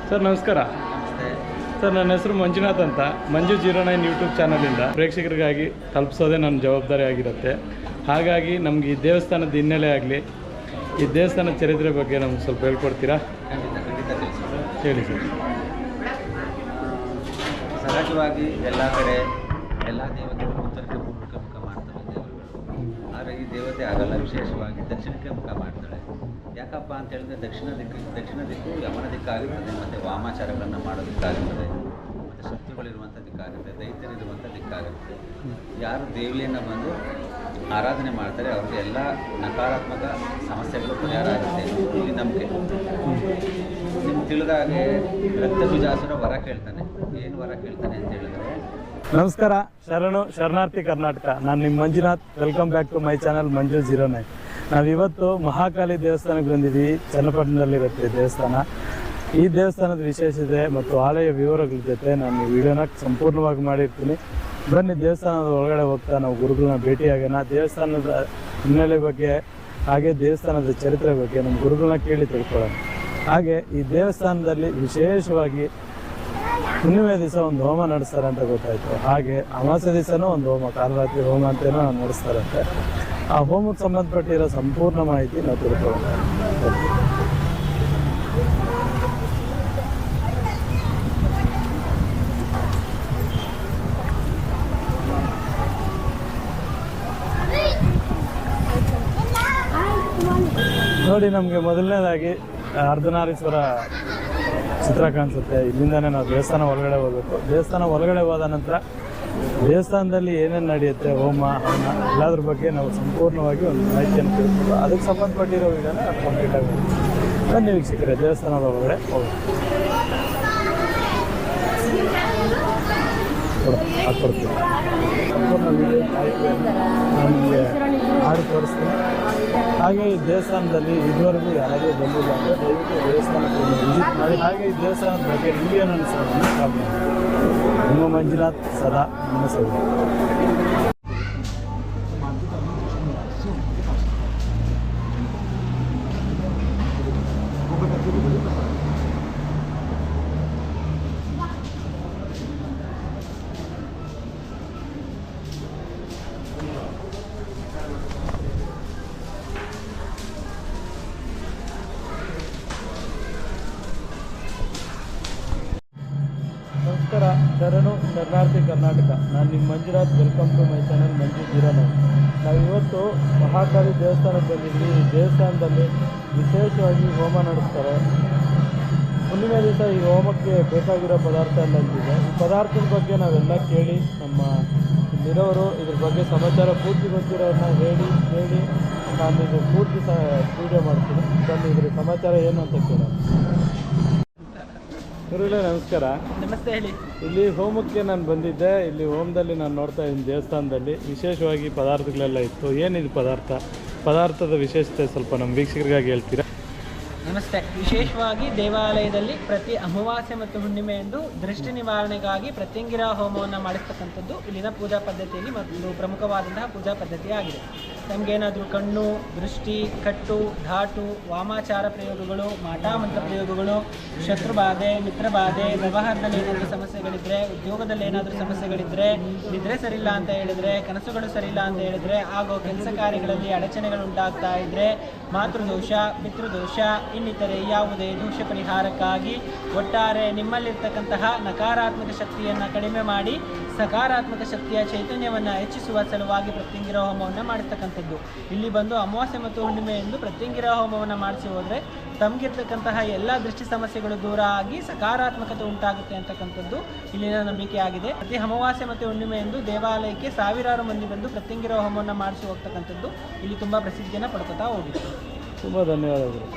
Sir ನಮಸ್ಕಾರ. Sir ನನ್ನ ಹೆಸರು ಮಂಜುನಾಥ್ ಅಂತ. ಮಂಜು 09 ಯೂಟ್ಯೂಬ್ ಚಾನಲಿಂದ ಪ್ರೇಕ್ಷಕರಿಗಾಗಿ ತಲುಪಿಸೋದೇ ನನ್ನ ಜವಾಬ್ದಾರಿ ಆಗಿರುತ್ತೆ. ಹಾಗಾಗಿ ನಮಗೆ ಈ ದೇವಸ್ಥಾನದ ಹಿನ್ನೆಲೆ ಆಗಲಿ, ಈ ದೇವಸ್ಥಾನದ ಚರಿತ್ರೆ ಬಗ್ಗೆ ನಮ್ಗೆ ಸ್ವಲ್ಪ ಹೇಳ್ಕೊಡ್ತೀರಾ? ಹೇಳಿ ಸರ್. ಸಹಜವಾಗಿ ಎಲ್ಲ ಕಡೆ ಎಲ್ಲ ದೇವತೆಗಳು ಉತ್ತರಕ್ಕೆ ಪೂರ್ವಕ್ಕೆ ಮುಖ ಮಾಡ್ತವೆ ದೇವರುಗಳು. ಆದರೆ ಈ ದೇವತೆ ಆಗಲ್ಲ, ವಿಶೇಷವಾಗಿ ದಕ್ಷಿಣಕ್ಕೆ ಮುಖ ಮಾಡ್ತಾಳೆ. ಯಾಕಪ್ಪ ಅಂತ ಹೇಳಿದ್ರೆ ದಕ್ಷಿಣ ದಿಕ್ಕು ಯಮನ ದಿಕ್ಕಾಗಿರ್ತದೆ, ಮತ್ತು ವಾಮಾಚಾರಗಳನ್ನು ಮಾಡೋದಕ್ಕಾಗಿರ್ತದೆ, ಮತ್ತು ಶತ್ರುಗಳಿರುವಂಥ ದಿಕ್ಕಾಗುತ್ತೆ, ದೈತ್ಯರಿರುವಂಥ ದಿಕ್ಕಾಗುತ್ತೆ. ಯಾರು ದೇವಿಯನ್ನು ಬಂದು ಆರಾಧನೆ ಮಾಡ್ತಾರೆ ಅವ್ರಿಗೆ ಎಲ್ಲ ನಕಾರಾತ್ಮಕ ಸಮಸ್ಯೆಗಳು ಪರಿಹಾರ ಆಗುತ್ತೆ. ಇಲ್ಲಿ ನಂಬಿಕೆ. ನಿಮ್ಗೆ ತಿಳಿದ ಹಾಗೆ ರಕ್ತಬೀಜಾಸುರ ವರ ಕೇಳ್ತಾನೆ. ಏನು ವರ ಕೇಳ್ತಾನೆ ಅಂತ ಹೇಳಿದ್ರೆ, ನಮಸ್ಕಾರ, ಶರಣಾರ್ಥಿ ಕರ್ನಾಟಕ. ನಾನು ನಿಮ್ಮ Manjunath. Welcome back to my channel Manju 09. ನಾವಿವತ್ತು ಮಹಾಕಾಳಿ ದೇವಸ್ಥಾನಕ್ಕೆ ಬಂದಿದ್ದೀವಿ. ಚನ್ನಪಟ್ಟಣದಲ್ಲಿರುತ್ತೆ ದೇವಸ್ಥಾನ. ಈ ದೇವಸ್ಥಾನದ ವಿಶೇಷತೆ ಮತ್ತು ಆಲಯ ವಿವರಗಳ ಜೊತೆ ನಾನು ಈ ವಿಡಿಯೋನ ಸಂಪೂರ್ಣವಾಗಿ ಮಾಡಿರ್ತೀನಿ. ಬನ್ನಿ ದೇವಸ್ಥಾನದ ಒಳಗಡೆ ಹೋಗ್ತಾ ನಾವು ಗುರುಗಳನ್ನ ಭೇಟಿಯಾಗೋಣ. ದೇವಸ್ಥಾನದ ಹಿನ್ನೆಲೆ ಬಗ್ಗೆ, ಹಾಗೆ ದೇವಸ್ಥಾನದ ಚರಿತ್ರೆ ಬಗ್ಗೆ ನಮ್ಮ ಗುರುಗಳನ್ನ ಕೇಳಿ ತಿಳ್ಕೊಳ್ಳೋಣ. ಹಾಗೆ ಈ ದೇವಸ್ಥಾನದಲ್ಲಿ ವಿಶೇಷವಾಗಿ ಹುಣ್ಣಿಮೆ ದಿವಸ ಒಂದು ಹೋಮ ನಡೆಸ್ತಾರೆ ಅಂತ ಗೊತ್ತಾಯಿತು. ಹಾಗೆ ಅಮಾವಾಸ್ಯೆ ದಿವಸನೂ ಒಂದು ಹೋಮ, ಕಾಲರಾತ್ರಿ ಹೋಮ ಅಂತೇನೋ ನಡೆಸ್ತಾರಂತೆ. ಆ ಹೋಮಕ್ಕೆ ಸಂಬಂಧಪಟ್ಟಿರೋ ಸಂಪೂರ್ಣ ಮಾಹಿತಿ ನಾವು ತಿಳ್ಕೊಳ್ಳೋಣ. ನೋಡಿ, ನಮಗೆ ಮೊದಲನೇದಾಗಿ ಅರ್ಧನಾರೀಶ್ವರ ಚಿತ್ರ ಕಾಣಿಸುತ್ತೆ. ಇಲ್ಲಿಂದನೇ ನಾವು ದೇವಸ್ಥಾನ ಒಳಗಡೆ ಹೋಗಬೇಕು. ದೇವಸ್ಥಾನ ಒಳಗಡೆ ಹೋದ ನಂತರ ದೇವಸ್ಥಾನದಲ್ಲಿ ಏನೇನು ನಡೆಯುತ್ತೆ, ಹೋಮ ಹವನ ಎಲ್ಲದ್ರ ಬಗ್ಗೆ ನಾವು ಸಂಪೂರ್ಣವಾಗಿ ಒಂದು ಮಾಹಿತಿಯನ್ನು ತಿಳ್ಕೊಂಡು ಅದಕ್ಕೆ ಸಂಬಂಧಪಟ್ಟಿರೋ ವಿಧಾನ ಕಂಪ್ಲೀಟ್ ಆಗುತ್ತೆ. ಬನ್ನಿ ವೀಕ್ಷಕರೇ, ದೇವಸ್ಥಾನದ ಒಳಗಡೆ ಹೋಗೋಣ. ಹಾಕ್ಕೊಡ್ತೀನಿ ಸಂಪೂರ್ಣ ವಿಡಿಯೋ ಮಾಹಿತಿಯನ್ನು ನಾನು ನಿಮಗೆ ಮಾಡಿ ತೋರಿಸ್ತೀನಿ. ಹಾಗೆ ಈ ದೇವಸ್ಥಾನದಲ್ಲಿ ಇದುವರೆಗೂ ಯಾರಾದರೂ ಬಂದಿಲ್ಲ ಅಂದರೆ ದಯವಿಟ್ಟು ದೇವಸ್ಥಾನಕ್ಕೆ ವಿಸಿಟ್ ಮಾಡಿ. ಹಾಗೆ ಈ ದೇವಸ್ಥಾನದ ಬಗ್ಗೆ ನಿಮಗೆ ಅನಿಸೋದನ್ನು ಕಾಲ್ ಮಾಡಿ. ನಿಮ್ಮ ಮಂಜುನಾಥ್ ಸದಾ ನಿಮ್ಮ ಸೇವೆ. ನಮಸ್ಕಾರ, ಶರಣಾರ್ಥಿ ಕರ್ನಾಟಕ. ನಾನು ನಿಮ್ಮ Manjunath. Welcome to my channel Manju 09. ನಾವಿವತ್ತು ಮಹಾಕಾಳಿ ದೇವಸ್ಥಾನಕ್ಕೆ ಬಂದಿದ್ವಿ. ಈ ದೇವಸ್ಥಾನದಲ್ಲಿ ವಿಶೇಷವಾಗಿ ಹೋಮ ನಡೆಸ್ತಾರೆ. ಹುಣ್ಣಿಮೆ ದಿವಸ ಈ ಹೋಮಕ್ಕೆ ಬೇಕಾಗಿರೋ ಪದಾರ್ಥ ಎಲ್ಲ ಇಲ್ಲಿದೆ. ಈ ಪದಾರ್ಥದ ಬಗ್ಗೆ ನಾವೆಲ್ಲ ಕೇಳಿ ನಮ್ಮ ಇಲ್ಲಿರೋರು ಇದ್ರ ಬಗ್ಗೆ ಸಮಾಚಾರ ಪೂರ್ತಿ ಗೊತ್ತಿರೋರನ್ನ ಹೇಳಿ ನಾನು ಇದು ಪೂರ್ತಿ ವೀಡಿಯೋ ಮಾಡ್ತೀನಿ. ಬನ್ನಿ ಇದ್ರ ಸಮಾಚಾರ ಏನು ಅಂತ ಕೇಳೋಣ. ಗುರುಗಳೇ ನಮಸ್ಕಾರ. ನಮಸ್ತೆ. ಹೇಳಿ. ಇಲ್ಲಿ ಹೋಮಕ್ಕೆ ನಾನು ಬಂದಿದ್ದೆ. ಇಲ್ಲಿ ಹೋಮದಲ್ಲಿ ನಾನು ನೋಡ್ತಾ ಇದ್ದೀನಿ ದೇವಸ್ಥಾನದಲ್ಲಿ ವಿಶೇಷವಾಗಿ ಪದಾರ್ಥಗಳೆಲ್ಲ ಇತ್ತು. ಏನಿದು ಪದಾರ್ಥದ ವಿಶೇಷತೆ ಸ್ವಲ್ಪ ನಮ್ಮ ವೀಕ್ಷಕರಿಗಾಗಿ ಹೇಳ್ತೀರಾ? ನಮಸ್ತೆ. ವಿಶೇಷವಾಗಿ ದೇವಾಲಯದಲ್ಲಿ ಪ್ರತಿ ಅಮಾವಾಸ್ಯೆ ಮತ್ತು ಹುಣ್ಣಿಮೆ ಎಂದು ದೃಷ್ಟಿ ನಿವಾರಣೆಗಾಗಿ ಪ್ರತ್ಯಂಗಿರ ಹೋಮವನ್ನು ಮಾಡಿಸ್ತಕ್ಕಂಥದ್ದು ಇಲ್ಲಿನ ಪೂಜಾ ಪದ್ಧತಿಯಲ್ಲಿ ಒಂದು ಪ್ರಮುಖವಾದಂತಹ ಪೂಜಾ ಪದ್ಧತಿಯಾಗಿದೆ. ನಮಗೇನಾದರೂ ಕಣ್ಣು, ದೃಷ್ಟಿ, ಕಟ್ಟು, ಧಾಟು, ವಾಮಾಚಾರ ಪ್ರಯೋಗಗಳು, ಮಾಟಾಮಂತ್ರ ಪ್ರಯೋಗಗಳು, ಶತ್ರುಬಾಧೆ, ಮಿತ್ರಬಾಧೆ, ವ್ಯವಹಾರದಲ್ಲಿ ಏನಾದರೂ ಸಮಸ್ಯೆಗಳಿದ್ದರೆ, ಉದ್ಯೋಗದಲ್ಲಿ ಏನಾದರೂ ಸಮಸ್ಯೆಗಳಿದ್ದರೆ, ನಿದ್ರೆ ಸರಿಯಿಲ್ಲ ಅಂತ ಹೇಳಿದರೆ, ಕನಸುಗಳು ಸರಿಯಿಲ್ಲ ಅಂತ ಹೇಳಿದರೆ, ಆಗೋ ಕೆಲಸ ಕಾರ್ಯಗಳಲ್ಲಿ ಅಡಚಣೆಗಳು ಉಂಟಾಗ್ತಾ ಇದ್ದರೆ, ಮಾತೃದೋಷ, ಪಿತೃದೋಷ, ಇನ್ನಿತರೆ ಯಾವುದೇ ದೋಷ ಪರಿಹಾರಕ್ಕಾಗಿ ಒಟ್ಟಾರೆ ನಿಮ್ಮಲ್ಲಿರ್ತಕ್ಕಂತಹ ನಕಾರಾತ್ಮಕ ಶಕ್ತಿಯನ್ನು ಕಡಿಮೆ ಮಾಡಿ ಸಕಾರಾತ್ಮಕ ಶಕ್ತಿಯ ಚೈತನ್ಯವನ್ನು ಹೆಚ್ಚಿಸುವ ಸಲುವಾಗಿ ಪ್ರತ್ಯಂಗಿರ ಹೋಮವನ್ನು ಮಾಡಿರ್ತಕ್ಕಂಥದ್ದು. ಇಲ್ಲಿ ಬಂದು ಅಮಾವಾಸ್ಯೆ ಮತ್ತು ಹುಣ್ಣಿಮೆ ಎಂದು ಪ್ರತ್ಯಂಗಿರ ಹೋಮವನ್ನು ಮಾಡಿಸಿ ಹೋದರೆ ತಮಗಿರ್ತಕ್ಕಂತಹ ಎಲ್ಲ ದೃಷ್ಟಿ ಸಮಸ್ಯೆಗಳು ದೂರ ಆಗಿ ಸಕಾರಾತ್ಮಕತೆ ಉಂಟಾಗುತ್ತೆ ಅಂತಕ್ಕಂಥದ್ದು ಇಲ್ಲಿನ ನಂಬಿಕೆ ಆಗಿದೆ. ಪ್ರತಿ ಅಮಾವಾಸ್ಯೆ ಮತ್ತು ಹುಣ್ಣಿಮೆ ಎಂದು ದೇವಾಲಯಕ್ಕೆ ಸಾವಿರಾರು ಮಂದಿ ಬಂದು ಪ್ರತ್ಯಂಗಿರ ಹೋಮವನ್ನು ಮಾಡಿಸಿ ಹೋಗ್ತಕ್ಕಂಥದ್ದು ಇಲ್ಲಿ ತುಂಬ ಪ್ರಸಿದ್ಧಿಯನ್ನು ಪಡ್ಕೊತಾ ಹೋಗಿದೆ. ತುಂಬ ಧನ್ಯವಾದಗಳು.